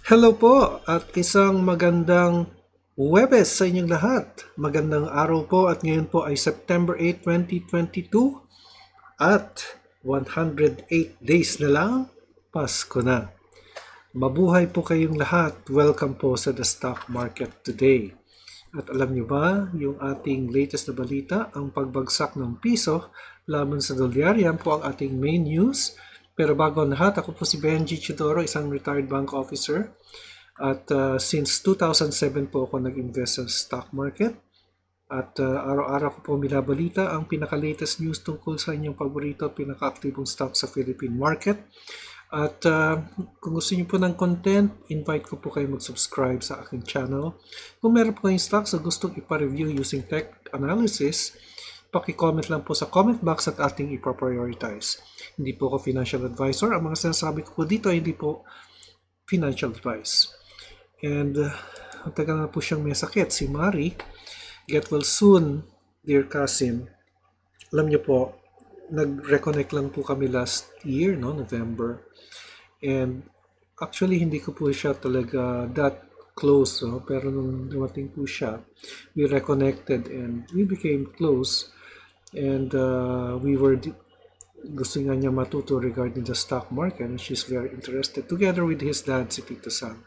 Hello po at isang magandang Huwebes sa inyong lahat. Magandang araw po at ngayon po ay September 8, 2022 at 108 days na lang, Pasko na. Mabuhay po kayong lahat. Welcome po sa the stock market today. At alam nyo ba, yung ating latest na balita, ang pagbagsak ng piso laban sa dolyar, yan po ang ating main news. Pero bago ang lahat, ako po si Benji Chidoro, isang retired bank officer. At since 2007 po ako nag-invest sa stock market. At araw-araw ko po binabalita ang pinaka-latest news tungkol sa inyong paborito, pinaka-aktibong stock sa Philippine market. At kung gusto niyo po ng content, invite ko po kayo mag-subscribe sa aking channel. Kung meron po kayong stocks na gustong ipa-review using tech analysis, paki-comment lang po sa comment box at ating ipa-prioritize. Hindi po ako financial advisor. Ang mga sinasabi ko po dito ay hindi po financial advice. And tagal na po siyang may sakit, si Mari. Get well soon, dear cousin. Alam niyo po, nag-reconnect lang po kami last year, no, November. And actually, hindi ko po siya talaga that close, no? Pero nung dumating po siya, we reconnected and we became close. And we were gusto nga niya matuto regarding the stock market and she's very interested together with his dad, si Tito Sam.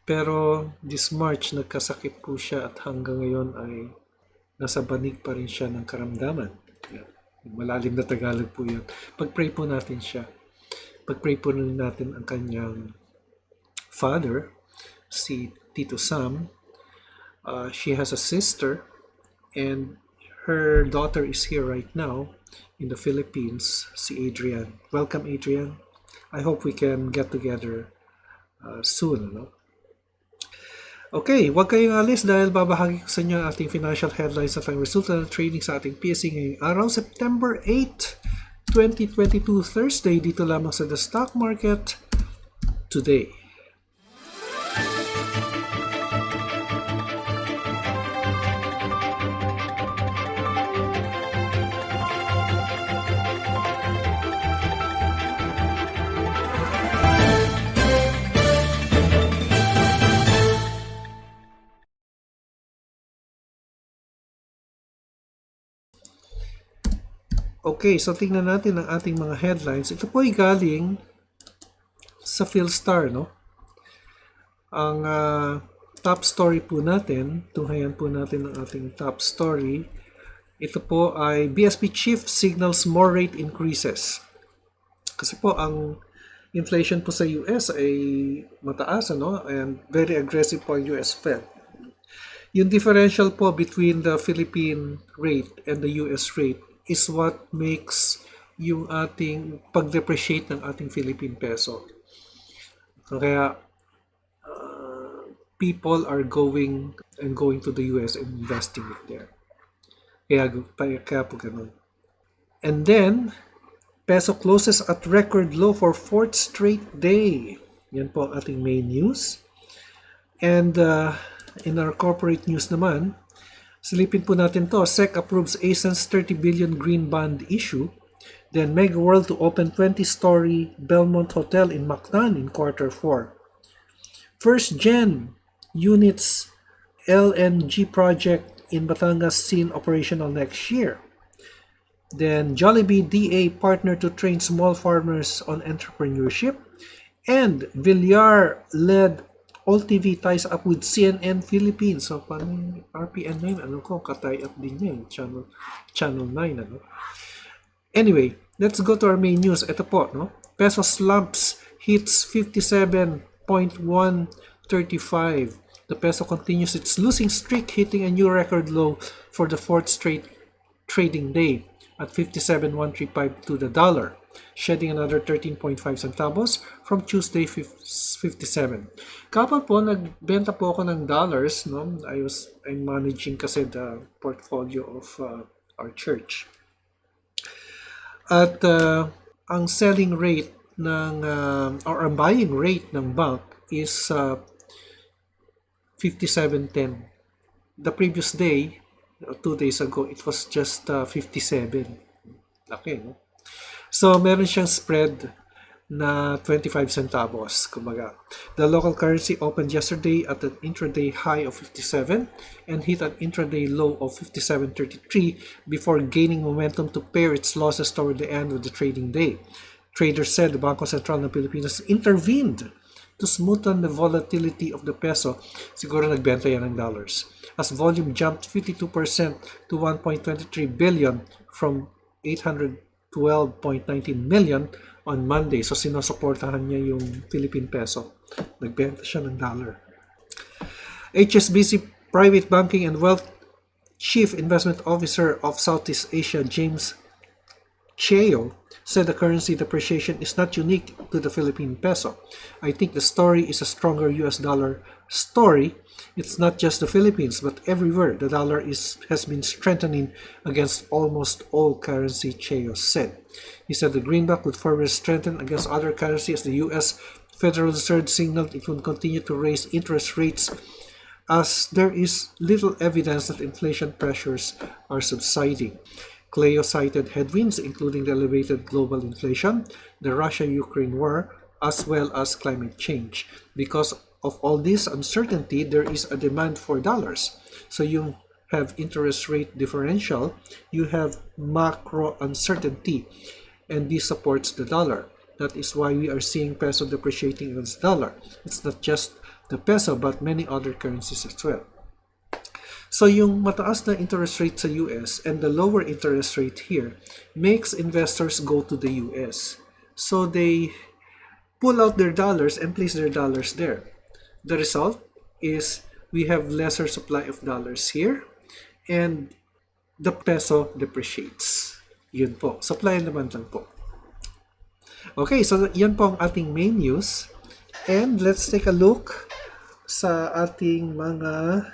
Pero this March, nagkasakit po siya at hanggang ngayon ay nasa banig pa rin siya ng karamdaman. Malalim na Tagalog po yun. Pag-pray po natin siya. Pag-pray po natin ang kanyang father, si Tito Sam. She has a sister and her daughter is here right now in the Philippines, si Adrian. Welcome, Adrian. I hope we can get together soon, no? Okay, huwag kayong alis dahil babahagi ko sa inyo ang ating financial headlines at ang resulta ng trading sa ating PSE ngayong araw, September 8, 2022, Thursday, dito lamang sa The Stock Market Today. Okay, so tingnan natin ang ating mga headlines. Ito po ay galing sa PhilStar, no? Ang top story po natin, tunghayan po natin ang ating top story. Ito po ay BSP chief signals more rate increases. Kasi po ang inflation po sa US ay mataas, ano? And very aggressive po ang US Fed. Yung differential po between the Philippine rate and the US rate is what makes yung ating pag-depreciate ng ating Philippine Peso. Kaya people are going to the US and investing it there. Kaya po ganun. And then, Peso closes at record low for 4th straight day. Yan po ang ating main news. And in our corporate news naman, silipin po natin to. SEC approves ASEAN's 30 billion green bond issue. Then Mega World to open 20-story Belmont Hotel in Mactan in Q4. First Gen units LNG project in Batangas seen operational next year. Then Jollibee DA partner to train small farmers on entrepreneurship. And Villar-led All TV ties up with CNN Philippines. So, parang RPN na yun. Ano ko, katie up din yan. Channel 9, ano? Anyway, let's go to our main news. Ito po, no? Peso slumps hits 57.135. The peso continues its losing streak, hitting a new record low for the 4th straight trading day at 57.135 to the dollar, shedding another 13.5 centavos from Tuesday 57. Kapag po nagbenta po ako ng dollars, no, I'm managing kasi the portfolio of our church. At ang selling rate ng or ang buying rate ng bank is 57.10. The previous day, 2 days ago, it was just 57. Laki, no? So, meron siyang spread na 25 centavos, kumbaga. The local currency opened yesterday at an intraday high of 57 and hit an intraday low of 57.33 before gaining momentum to pare its losses toward the end of the trading day. Traders said the Bangko Sentral ng Pilipinas intervened to smoothen the volatility of the peso. Siguro nagbenta yan ng dollars. As volume jumped 52% to 1.23 billion from 812.19 million on Monday. So sinusuportahan niya yung Philippine Peso. Nagbenta siya ng dollar. HSBC Private Banking and Wealth Chief Investment Officer of Southeast Asia, James Cheo, said the currency depreciation is not unique to the Philippine Peso. I think the story is a stronger US dollar story. It's not just the Philippines, but everywhere the dollar has been strengthening against almost all currency, Cheo said. He said the greenback would further strengthen against other currencies as the US Federal Reserve signaled it would continue to raise interest rates as there is little evidence that inflation pressures are subsiding. Cleo cited headwinds including the elevated global inflation, the Russia-Ukraine war, as well as climate change. Because of all this uncertainty, there is a demand for dollars. So you have interest rate differential, you have macro uncertainty, and this supports the dollar. That is why we are seeing peso depreciating against dollar. It's not just the peso but many other currencies as well. So yung mataas na interest rate sa US and the lower interest rate here makes investors go to the US. So they pull out their dollars and place their dollars there. The result is we have lesser supply of dollars here and the peso depreciates. Yun po. Supply naman lang po. Okay, so yan po ang ating main news. And let's take a look sa ating mga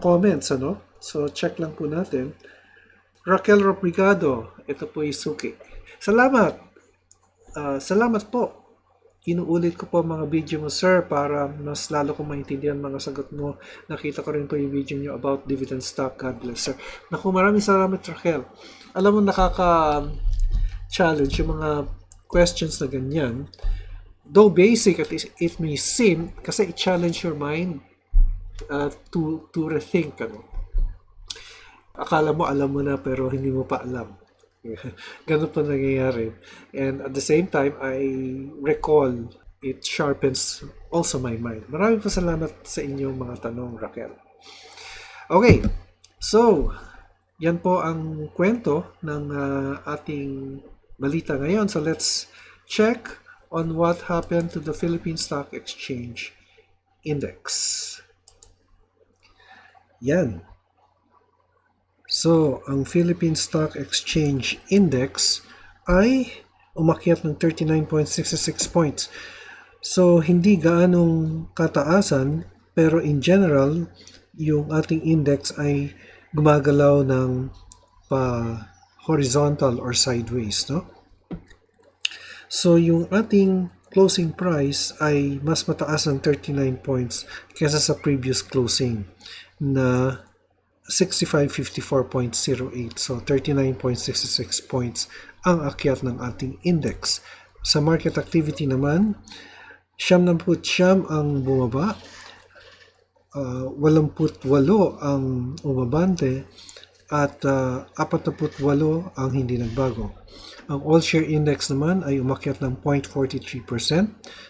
comments, ano? So, check lang po natin. Raquel Robrigado, ito po yung suki. Salamat! Salamat po. Inuulit ko po mga video mo, sir, para mas lalo kong maintindihan mga sagot mo. Nakita ko rin po yung video nyo about dividend stock. God bless, sir. Naku, maraming salamat, Raquel. Alam mo, nakaka-challenge yung mga questions na ganyan. Though basic, at least it may seem, kasi i-challenge your mind to rethink, ano. Akala mo alam mo na pero hindi mo pa alam. Ganun po nangyayari. And at the same time, I recall it sharpens also my mind. Maraming po salamat sa inyong mga tanong, Raquel. Okay, so yan po ang kwento ng ating balita ngayon. So let's check on what happened to the Philippine Stock Exchange Index. Yan. So, ang Philippine Stock Exchange Index ay umakyat ng 39.66 points. So, hindi gaanong kataasan, pero in general, yung ating index ay gumagalaw ng horizontal or sideways, no? So, yung ating closing price ay mas mataas ng 39 points kaysa sa previous closing na 6554.08. So 39.66 points ang akyat ng ating index. Sa market activity naman, 79 ang bumaba, 88 ang umabante, at 48 ang hindi nagbago. Ang all-share index naman ay umakyat ng 0.43%,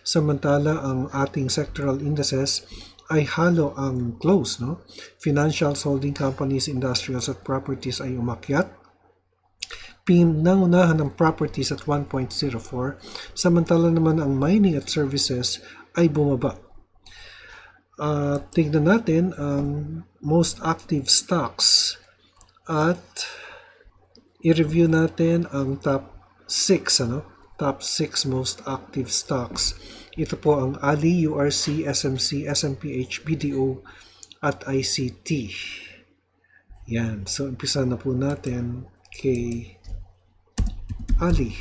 samantala ang ating sectoral indices ay halo ang close, no? Financials, holding companies, industrials at properties ay umakyat. Pinangunahan ng properties at 1.04, samantala naman ang mining at services ay bumaba. Tignan natin ang most active stocks at i-review natin ang top 6, ano? Top 6 most active stocks. Ito po ang Ali, URC, SMC, SMPH, BDO, at ICT. Yan. So, umpisa na po natin kay Ali.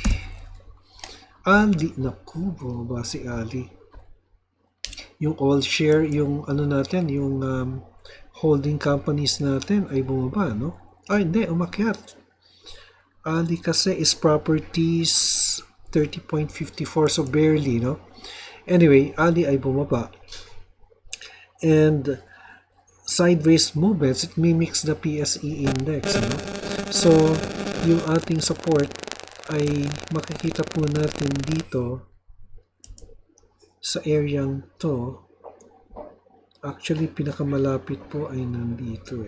Naku, bumaba si Ali. Yung all share, yung ano natin, yung holding companies natin ay bumaba, no? Ay, hindi, umakyat. Ali kasi is properties, 30.54, so barely, no? Anyway, Ali ay bumaba. And sideways movements, it mimics the PSE index, no? So, yung ating support ay makikita po natin dito sa areang to. Actually, pinakamalapit po ay nandito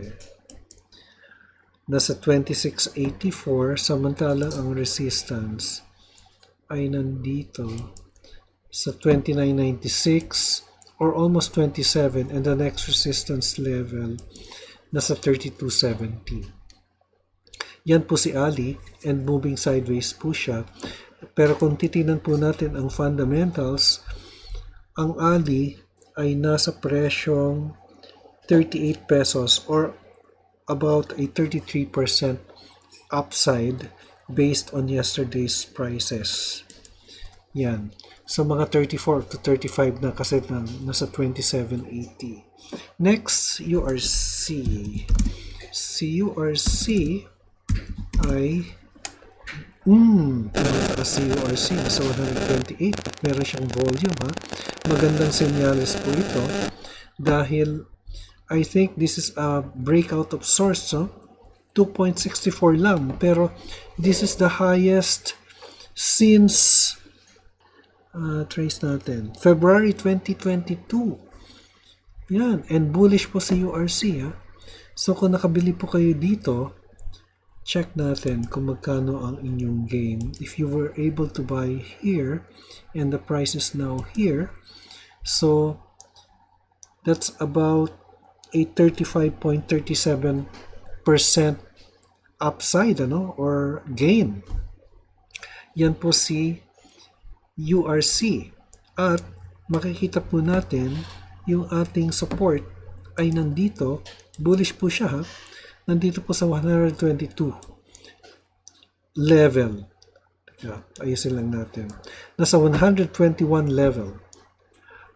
Nasa 2684, samantalang ang resistance ay nandito sa 2996 or almost 27, and the next resistance level nasa 3217. Yan po si Ali, and moving sideways po siya. Pero kung titinan po natin ang fundamentals, ang Ali ay nasa presyong 38 pesos or about a 33% upside based on yesterday's prices. Yan. So, mga 34 to 35 na kasi nasa 2780. Next, URC. Si URC ay si URC nasa 128 at meron siyang volume, ha. Magandang senyales po ito dahil I think this is a breakout of sorts, no? 2.64 lang, pero this is the highest since trace natin February 2022. Yan, and bullish po sa URC, ha. So kung nakabili po kayo dito, check natin kung magkano ang inyong gain. If you were able to buy here and the price is now here, so that's about a 35.37% upside, or gain. Yan po si URC. At makikita po natin yung ating support ay nandito. Bullish po siya, ha. Nandito po sa 122 level. Ayusin lang natin. Nasa 121 level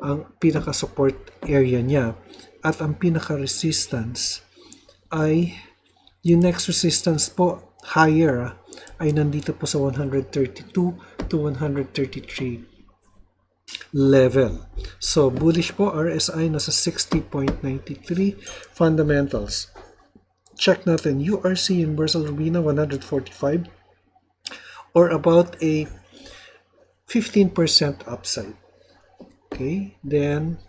ang pinaka-support area niya. At ang pinaka-resistance ay yung next resistance po higher ay nandito po sa 132 to 133 level. So bullish po, RSI nasa 60.93. Fundamentals, check natin URC Universal Arena 145 or about a 15% upside. Okay, then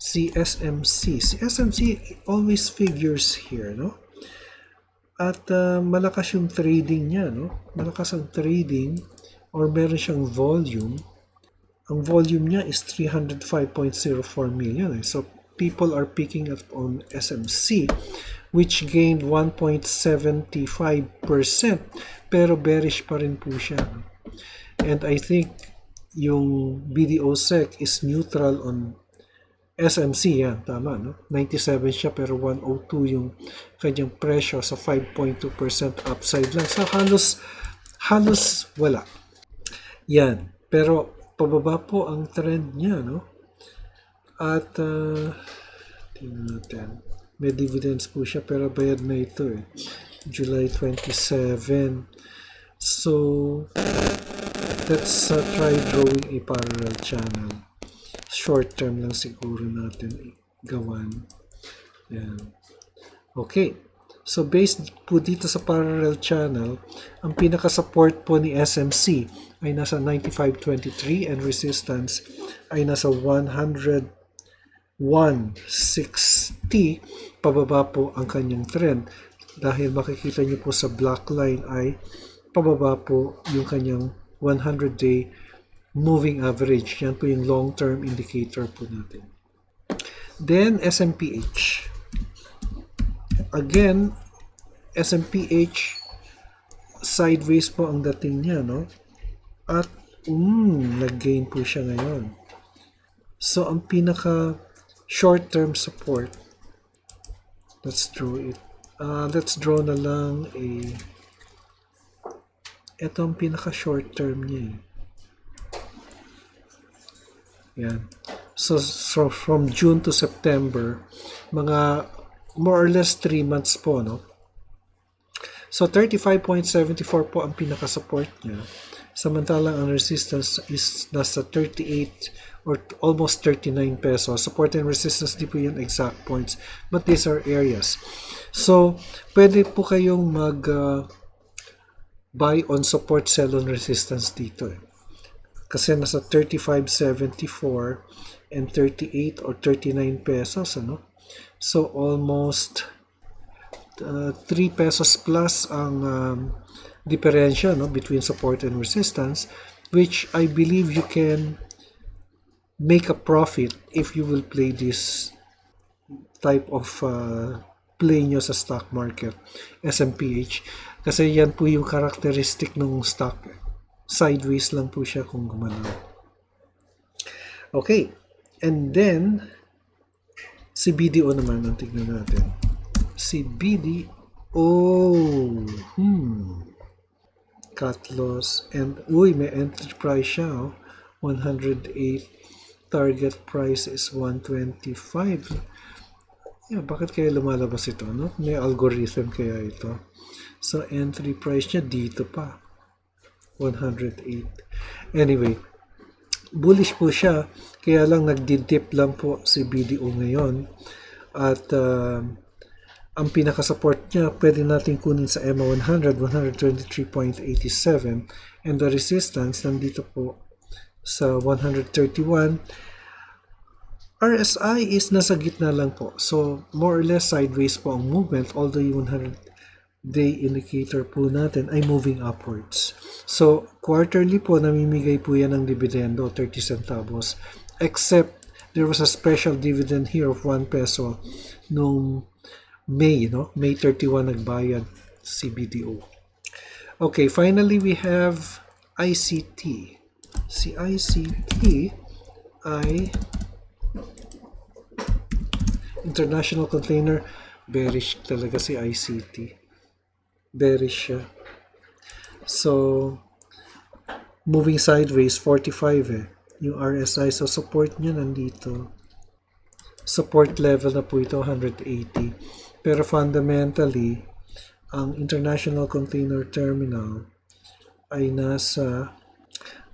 SMC. SMC always figures here, no? At malakas yung trading niya, no? Malakas ang trading or meron siyang volume. Ang volume niya is 305.04 million. So people are picking up on SMC, which gained 1.75%, pero bearish pa rin po siya. And I think yung BDO-SEC is neutral on SMC, yan, tama, no? 97 siya pero 102 yung kanyang presyo sa 5.2% upside lang. So halos wala. Yan, pero pababa po ang trend niya, no? At tingnan natin. May dividends po siya pero bayad na ito July 27. So let's try drawing a parallel channel. Short term lang siguro natin gawan. Yan. Okay. So based po dito sa parallel channel, ang pinaka-support po ni SMC ay nasa 95.23 and resistance ay nasa 101.60. Pababa po ang kanyang trend dahil makikita niyo po sa black line ay pababa po yung kanyang 100-day moving average. Yan po yung long-term indicator po natin. Then, SMPH. Again, SMPH, sideways po ang dating niya, no? At, nag-gain po siya ngayon. So, ang pinaka short-term support, let's draw it. Let's draw na lang ito ang pinaka short-term niya. Yan. So from June to September, mga more or less 3 months po, no? So 35.74 po ang pinaka-support niya. Samantalang ang resistance is nasa 38 or almost 39 pesos. Support and resistance, di po yan exact points. But these are areas. So, pwede po kayong buy on support, sell on resistance dito. Kasi nasa 35.74 and 38 or 39 pesos. So, almost 3 pesos plus ang diferensya between support and resistance, which I believe you can make a profit if you will play this type of play nyo sa stock market, SMPH. Kasi yan po yung characteristic ng stock. Sideways lang po siya kung gumalaw. Okay. And then, si BDO naman, ang tignan natin. Si BDO. Cut loss. And, may entry price siya. 108. Target price is 125. Bakit kaya lumalabas ito? May algorithm kaya ito. So, entry price niya dito pa. 108. Anyway, bullish po siya. Kaya lang nagdi-dip lang po si BDO ngayon. At ang pinaka-support niya, pwede natin kunin sa EMA 100, 123.87. And the resistance, nandito po sa 131. RSI is nasa gitna lang po. So, more or less sideways po ang movement, although yung 100-day indicator po natin ay moving upwards. So, quarterly po, namimigay po yan ng dividendo, 30 centavos. Except, there was a special dividend here of 1 peso nung May, May 31 nagbayad si BDO. Okay, finally, we have ICT. Si ICT ay International Container, bearish talaga si ICT. Bearish siya. So, moving sideways, 45 yung RSI. So, support niya nandito. Support level na po ito, 180. Pero fundamentally, ang International Container Terminal ay nasa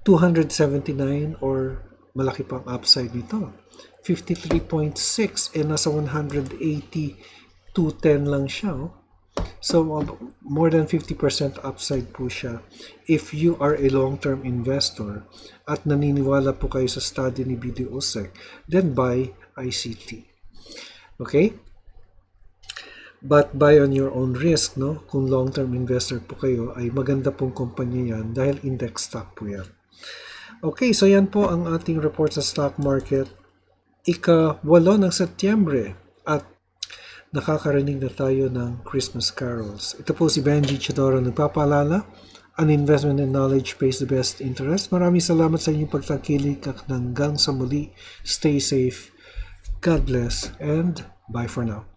279 or malaki pang upside nito. 53.6 nasa 180 210 lang siya. So, more than 50% upside po siya. If you are a long-term investor at naniniwala po kayo sa study ni BDO Sec, then buy ICT. Okay? But buy on your own risk, Kung long-term investor po kayo, ay maganda pong kumpanya yan dahil index stock po yan. Okay, so yan po ang ating report sa stock market. Ika-8 ng Setyembre at nakakarinig na tayo ng Christmas carols. Ito po si Benji Chidoro nagpapaalala. An investment in knowledge pays the best interest. Maraming salamat sa inyong pagtangkilik at hanggang sa muli. Stay safe. God bless and bye for now.